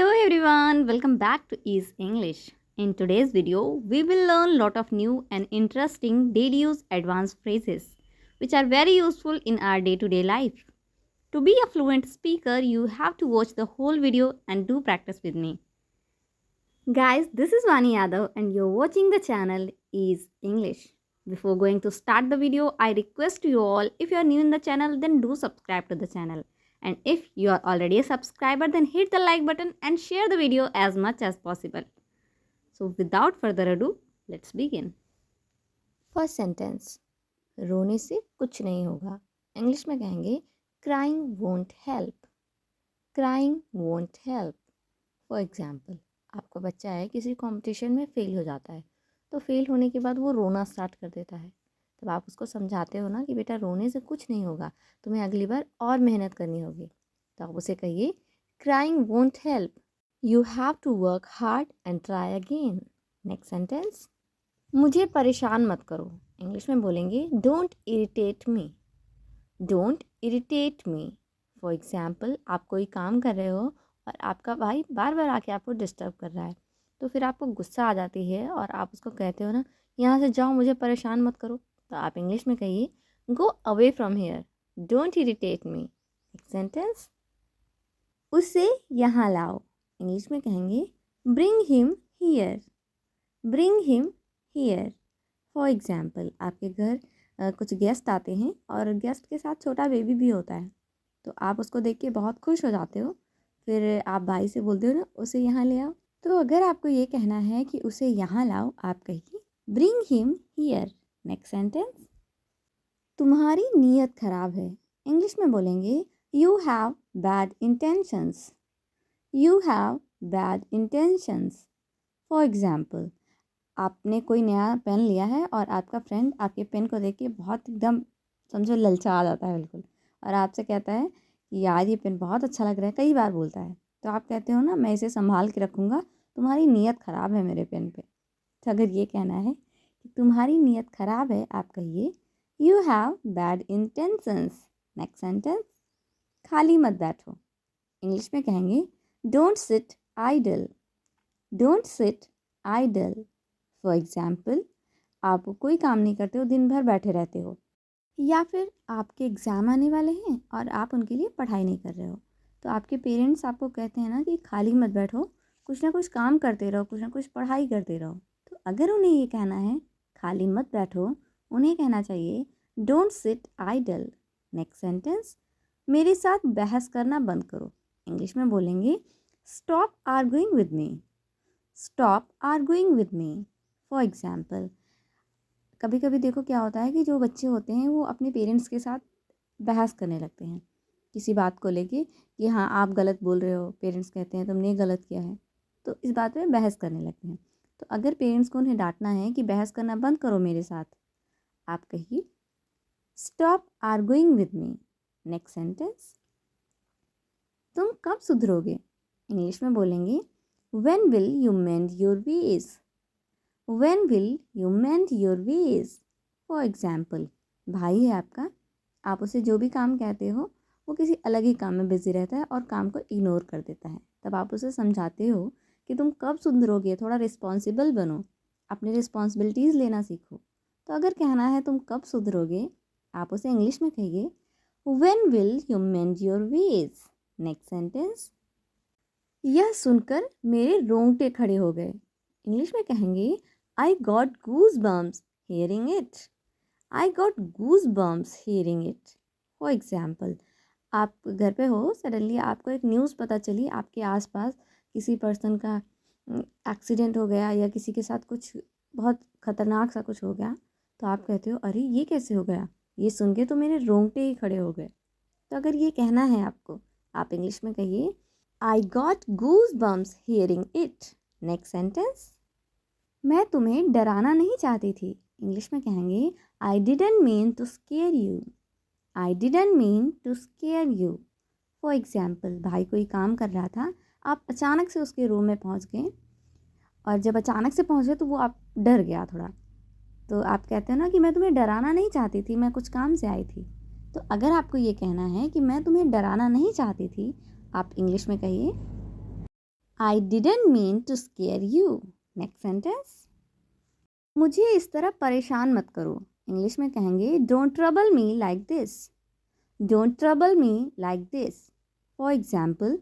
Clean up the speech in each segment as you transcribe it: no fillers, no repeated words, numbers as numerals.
Hello everyone, welcome back to Ease English. In today's video, we will learn lot of new and interesting daily use advanced phrases which are very useful in our day-to-day life. To be a fluent speaker, you have to watch the whole video and do practice with me. Guys, this is Vani Yadav and you're watching the channel Ease English. Before going to start the video, I request you all, if you are new in the channel, then do subscribe to the channel. And if you are already a subscriber, then hit the like button and share the video as much as possible. So without further ado, let's begin. First sentence, रोने से कुछ नहीं होगा। English में कहेंगे crying won't help. Crying won't help. For example, आपका बच्चा है किसी कंपटीशन में फेल हो जाता है, तो फेल होने के बाद वो रोना स्टार्ट कर देता है। तब आप उसको समझाते हो ना कि बेटा रोने से कुछ नहीं होगा, तुम्हें अगली बार और मेहनत करनी होगी। तो आप उसे कहिए crying won't help, you have to work hard and try again. Next sentence, मुझे परेशान मत करो। इंग्लिश में बोलेंगे don't irritate me. Don't irritate me. For example, आप कोई काम कर रहे हो और आपका भाई बार बार आके आपको डिस्टर्ब कर रहा है, तो फिर आपको गुस्सा आ जाती है और आप उसको कहते हो ना, यहाँ से जाओ, मुझे परेशान मत करो। तो आप इंग्लिश में कहिए go away from here, don't irritate me. Next sentence, उसे यहाँ लाओ। इंग्लिश में कहेंगे bring him here. Bring him here. For example, आपके घर कुछ गेस्ट आते हैं और गेस्ट के साथ छोटा बेबी भी होता है, तो आप उसको देख के बहुत खुश हो जाते हो। फिर आप भाई से बोलते हो ना, उसे यहाँ ले आओ। तो अगर आपको ये कहना है कि उसे यहाँ लाओ, आप कहिए bring him here. Next sentence, तुम्हारी नीयत खराब है। इंग्लिश में बोलेंगे you have bad intentions. You have bad intentions. For example, आपने कोई नया पेन लिया है और आपका फ्रेंड आपके पेन को देख के बहुत एकदम समझो ललचा जाता है बिल्कुल, और आपसे कहता है कि यार ये पेन बहुत अच्छा लग रहा है, कई बार बोलता है। तो आप कहते हो ना, मैं इसे संभाल के रखूँगा, तुम्हारी नीयत ख़राब है मेरे पेन पे। तो अगर ये कहना है कि तुम्हारी नीयत ख़राब है, आप कहिए you have bad intentions. Next sentence, खाली मत बैठो। इंग्लिश में कहेंगे don't sit idle. Don't sit idle. For example, आप कोई काम नहीं करते हो, दिन भर बैठे रहते हो, या फिर आपके एग्ज़ाम आने वाले हैं और आप उनके लिए पढ़ाई नहीं कर रहे हो, तो आपके पेरेंट्स आपको कहते हैं ना कि खाली मत बैठो, कुछ ना कुछ काम करते रहो, कुछ ना कुछ पढ़ाई करते रहो। तो अगर उन्हें ये कहना है खाली मत बैठो, उन्हें कहना चाहिए don't sit idle. Next sentence, मेरे साथ बहस करना बंद करो। इंग्लिश में बोलेंगे stop arguing with me. Stop arguing with me. For example, कभी कभी देखो क्या होता है कि जो बच्चे होते हैं वो अपने पेरेंट्स के साथ बहस करने लगते हैं किसी बात को लेके, कि हाँ आप गलत बोल रहे हो, पेरेंट्स कहते हैं तुमने गलत किया है, तो इस बात पे बहस करने लगते हैं। तो अगर पेरेंट्स को उन्हें डांटना है कि बहस करना बंद करो मेरे साथ, आप कहिए stop arguing with me. Next sentence, तुम कब सुधरोगे। इंग्लिश में बोलेंगे when will you mend your ways. When will you mend your ways? For example, भाई है आपका, आप उसे जो भी काम कहते हो वो किसी अलग ही काम में बिजी रहता है और काम को इग्नोर कर देता है। तब आप उसे समझाते हो कि तुम कब सुधरोगे, थोड़ा रिस्पॉन्सिबल बनो, अपनी रिस्पॉन्सिबिलिटीज़ लेना सीखो। तो अगर कहना है तुम कब सुधरोगे, आप उसे इंग्लिश में कहिए When will you mend your ways? Next sentence, यह सुनकर मेरे रोंगटे खड़े हो गए। इंग्लिश में कहेंगे I got goosebumps hearing it. I got goosebumps hearing it. For example, आप घर पे हो, सडनली आपको एक न्यूज़ पता चली, आपके आसपास किसी पर्सन का एक्सीडेंट हो गया या किसी के साथ कुछ बहुत ख़तरनाक सा कुछ हो गया, तो आप कहते हो अरे ये कैसे हो गया, ये सुन के तो मेरे रोंगटे ही खड़े हो गए। तो अगर ये कहना है आपको, आप इंग्लिश में कहिए I got goosebumps hearing it. Next sentence, मैं तुम्हें डराना नहीं चाहती थी। इंग्लिश में कहेंगे I didn't mean to scare you. I didn't mean to scare you. For example, भाई कोई काम कर रहा था, आप अचानक से उसके रूम में पहुंच गए, और जब अचानक से पहुंचे तो वो आप डर गया थोड़ा, तो आप कहते हो ना कि मैं तुम्हें डराना नहीं चाहती थी, मैं कुछ काम से आई थी। तो अगर आपको ये कहना है कि मैं तुम्हें डराना नहीं चाहती थी, आप इंग्लिश में कहिए I didn't mean to scare you. Next sentence. मुझे इस तरह परेशान मत करो। इंग्लिश में कहेंगे Don't trouble me like this. Don't trouble me like this. For example,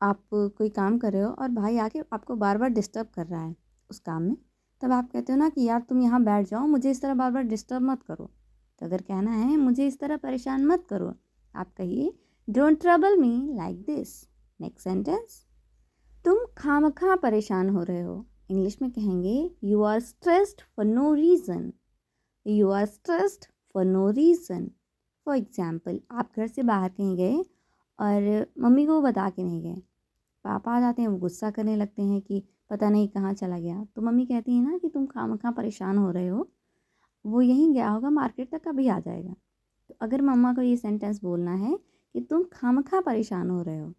आप कोई काम कर रहे हो और भाई आके आपको बार बार डिस्टर्ब कर रहा है उस काम में, तब आप कहते हो ना कि यार तुम यहाँ बैठ जाओ, मुझे इस तरह बार बार डिस्टर्ब मत करो। तो अगर कहना है मुझे इस तरह परेशान मत करो, आप कहिए don't trouble me like this. Next sentence. तुम खामखा परेशान हो रहे हो। इंग्लिश में कहेंगे you are stressed for no reason. You are stressed for no reason. For example, आप घर से बाहर कहीं गए और मम्मी को बता के नहीं गए, पापा आ जाते हैं, वो गुस्सा करने लगते हैं कि पता नहीं कहाँ चला गया। तो मम्मी कहती है ना कि तुम खामखा परेशान हो रहे हो, वो यहीं गया होगा मार्केट तक, अभी आ जाएगा। तो अगर मम्मा को ये सेंटेंस बोलना है कि तुम खामखा परेशान हो रहे हो,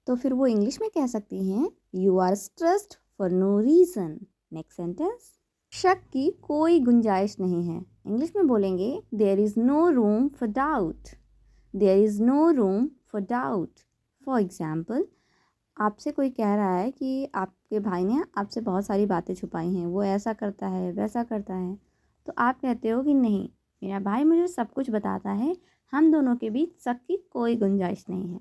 तो फिर वो इंग्लिश में कह सकती हैं you are stressed for no reason. Next sentence. शक की कोई गुंजाइश नहीं है। इंग्लिश में बोलेंगे there is no room for doubt. There is no room for doubt. For example, आपसे कोई कह रहा है कि आपके भाई ने आपसे बहुत सारी बातें छुपाई हैं, वो ऐसा करता है वैसा करता है, तो आप कहते हो कि नहीं, मेरा भाई मुझे सब कुछ बताता है, हम दोनों के बीच शक की कोई गुंजाइश नहीं है।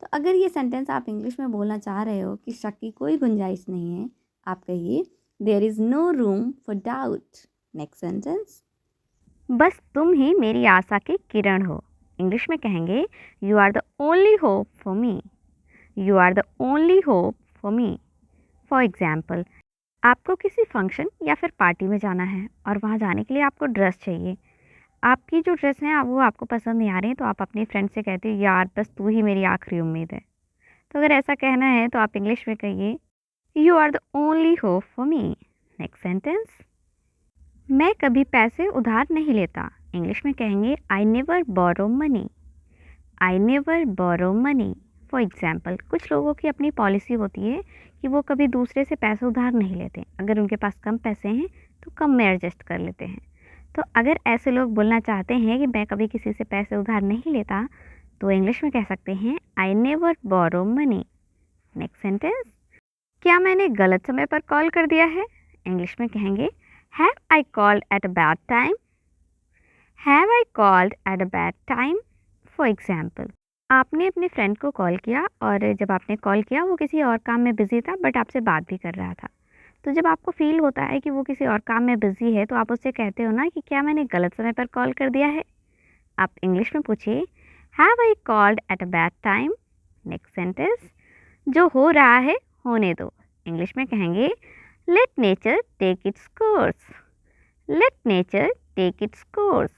तो अगर ये सेंटेंस आप इंग्लिश में बोलना चाह रहे हो कि शक की कोई गुंजाइश नहीं है, आप कहिए there is no room for doubt. Next sentence. बस तुम ही मेरी आशा की किरण हो। इंग्लिश में कहेंगे you are the only hope for me. You are the only hope for me. For example, आपको किसी फंक्शन या फिर पार्टी में जाना है और वहाँ जाने के लिए आपको ड्रेस चाहिए। आपकी जो ड्रेस है वो आपको पसंद नहीं आ रही है, तो आप अपनी फ्रेंड से कहते हो यार बस तू ही मेरी आखिरी उम्मीद है। तो अगर ऐसा कहना है तो आप इंग्लिश में कहिए you are the only hope for me. Next sentence. मैं कभी पैसे उधार नहीं लेता। इंग्लिश में कहेंगे I never borrow money. I never borrow money. For example, कुछ लोगों की अपनी पॉलिसी होती है कि वो कभी दूसरे से पैसे उधार नहीं लेते। अगर उनके पास कम पैसे हैं तो कम में एडजस्ट कर लेते हैं। तो अगर ऐसे लोग बोलना चाहते हैं कि मैं कभी किसी से पैसे उधार नहीं लेता, तो इंग्लिश में कह सकते हैं I never borrow money. Next sentence. क्या मैंने गलत समय पर कॉल कर दिया है? इंग्लिश में कहेंगे have I called at a bad time. Have I called at a bad time. For example, आपने अपने फ्रेंड को कॉल किया और जब आपने कॉल किया वो किसी और काम में बिज़ी था, बट आपसे बात भी कर रहा था। तो जब आपको फ़ील होता है कि वो किसी और काम में बिज़ी है, तो आप उससे कहते हो ना कि क्या मैंने गलत समय पर कॉल कर दिया है? आप इंग्लिश में पूछिए have I called at a bad time. Next sentence. जो हो रहा है होने दो। इंग्लिश में कहेंगे let nature take its course. Let nature take its course.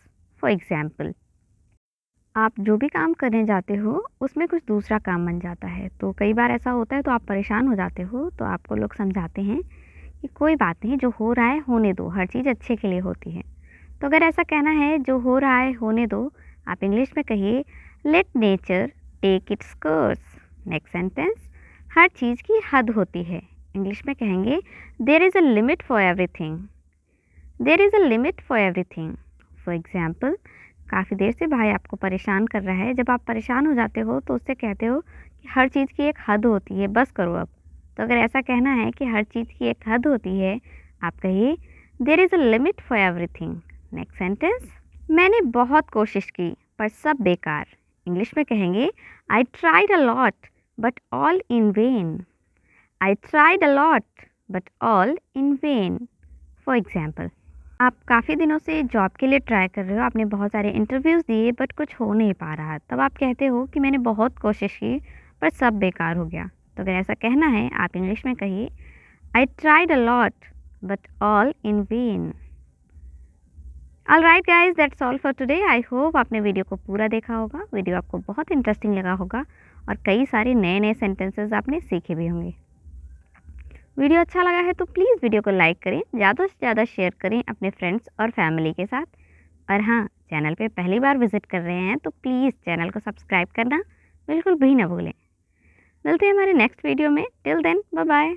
For example, आप जो भी काम करने जाते हो उसमें कुछ दूसरा काम बन जाता है, तो कई बार ऐसा होता है, तो आप परेशान हो जाते हो। तो आपको लोग समझाते हैं कि कोई बात नहीं, जो हो रहा है होने दो, हर चीज़ अच्छे के लिए होती है। तो अगर ऐसा कहना है जो हो रहा है होने दो, आप इंग्लिश में कहिए let nature take its course. Next sentence. हर चीज़ की हद होती है। इंग्लिश में कहेंगे there is a limit for everything. There is a limit for everything. For example, काफ़ी देर से भाई आपको परेशान कर रहा है। जब आप परेशान हो जाते हो तो उससे कहते हो कि हर चीज़ की एक हद होती है, बस करो अब। तो अगर ऐसा कहना है कि हर चीज़ की एक हद होती है, आप कहिए there is a limit for everything. Next sentence. मैंने बहुत कोशिश की पर सब बेकार। इंग्लिश में कहेंगे I tried a lot but all in when. I tried a lot but all in when. For example, आप काफ़ी दिनों से जॉब के लिए ट्राई कर रहे हो, आपने बहुत सारे इंटरव्यूज़ दिए बट कुछ हो नहीं पा रहा, तब आप कहते हो कि मैंने बहुत कोशिश की पर सब बेकार हो गया। तो अगर ऐसा कहना है, आप इंग्लिश में कहिए I tried a lot but all in when. Alright guys, that's all for today. I hope आपने वीडियो को पूरा देखा होगा, वीडियो आपको बहुत इंटरेस्टिंग लगा होगा और कई सारे नए नए सेंटेंसेस आपने सीखे भी होंगे। वीडियो अच्छा लगा है तो प्लीज़ वीडियो को लाइक करें, ज़्यादा से ज़्यादा शेयर करें अपने फ्रेंड्स और फैमिली के साथ। और हाँ, चैनल पे पहली बार विज़िट कर रहे हैं तो प्लीज़ चैनल को सब्सक्राइब करना बिल्कुल भी ना भूलें। मिलते हैं हमारे नेक्स्ट वीडियो में। Till then, bye bye.